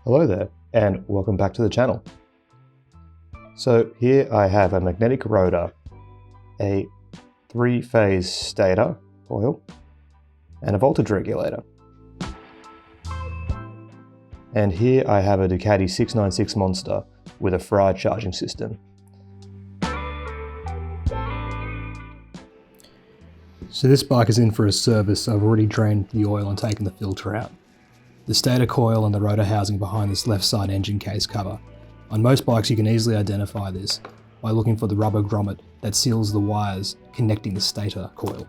Hello there, and welcome back to the channel. So here I have a magnetic rotor, a 3-phase stator coil, and a voltage regulator. And here I have a Ducati 696 Monster with a fried charging system. So this bike is in for a service. I've already drained the oil and taken the filter out. The stator coil and the rotor housing behind this left side engine case cover. On most bikes you can easily identify this by looking for the rubber grommet that seals the wires connecting the stator coil.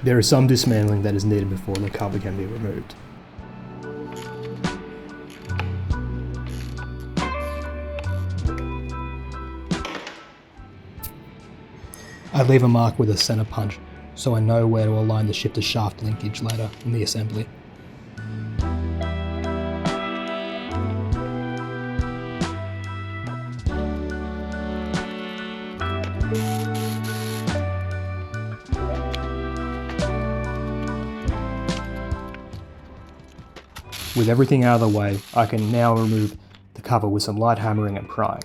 There is some dismantling that is needed before the cover can be removed. I leave a mark with a center punch so I know where to align the shifter shaft linkage later in the assembly. With everything out of the way, I can now remove the cover with some light hammering and prying.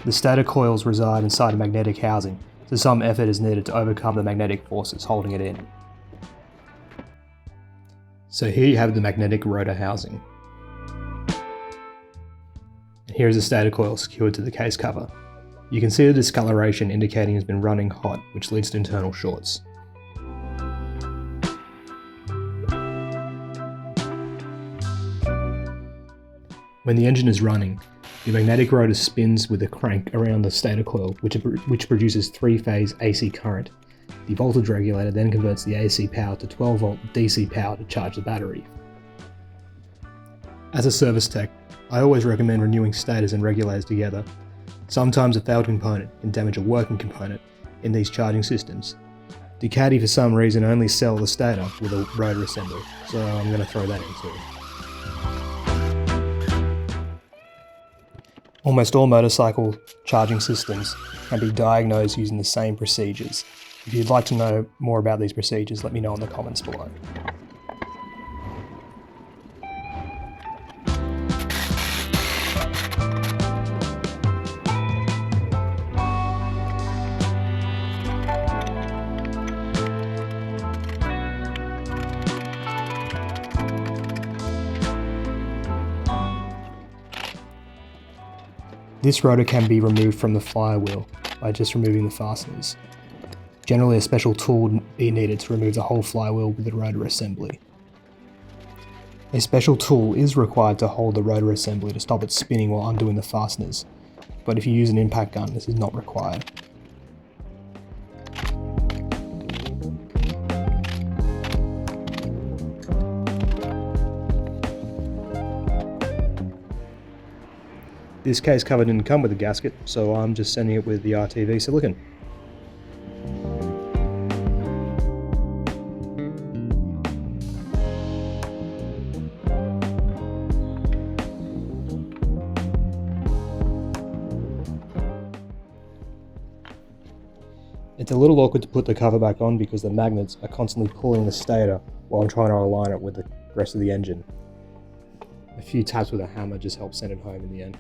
The stator coils reside inside a magnetic housing, so some effort is needed to overcome the magnetic forces holding it in. So here you have the magnetic rotor housing. And here is the stator coil secured to the case cover. You can see the discoloration indicating it's been running hot, which leads to internal shorts. When the engine is running, the magnetic rotor spins with a crank around the stator coil, which produces 3-phase AC current. The voltage regulator then converts the AC power to 12-volt DC power to charge the battery. As a service tech, I always recommend renewing stators and regulators together. Sometimes a failed component can damage a working component in these charging systems. Ducati for some reason only sell the stator with a rotor assembly, so I'm going to throw that in too. Almost all motorcycle charging systems can be diagnosed using the same procedures. If you'd like to know more about these procedures, let me know in the comments below. This rotor can be removed from the flywheel by just removing the fasteners. Generally, a special tool would be needed to remove the whole flywheel with the rotor assembly. A special tool is required to hold the rotor assembly to stop it spinning while undoing the fasteners, but if you use an impact gun, this is not required. This case cover didn't come with a gasket, so I'm just sending it with the RTV silicone. It's a little awkward to put the cover back on because the magnets are constantly pulling the stator while I'm trying to align it with the rest of the engine. A few taps with a hammer just helps send it home in the end.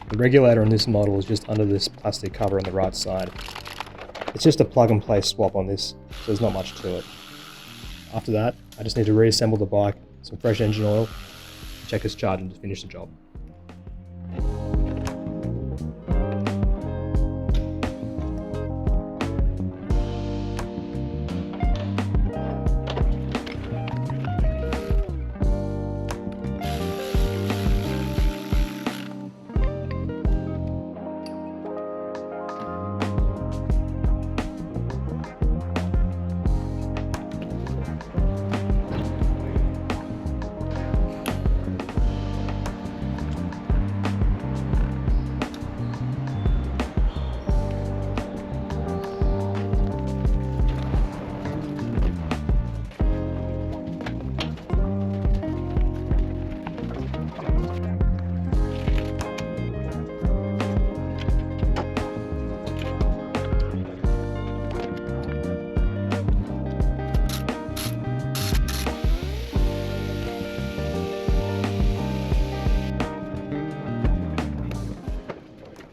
The regulator on this model is just under this plastic cover on the right side. It's just a plug and play swap on this, so there's not much to it. After that, I just need to reassemble the bike, some fresh engine oil, check its charging to finish the job.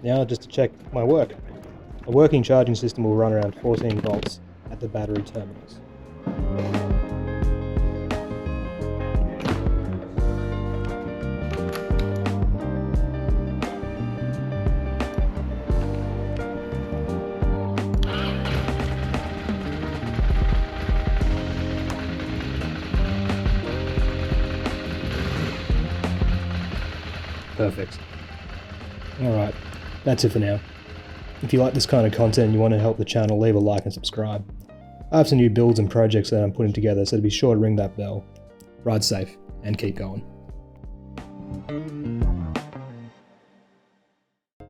Now just to check my work. A working charging system will run around 14 volts at the battery terminals. Perfect. Alright, that's it for now. If you like this kind of content and you want to help the channel, leave a like and subscribe. I have some new builds and projects that I'm putting together, so be sure to ring that bell. Ride safe and keep going.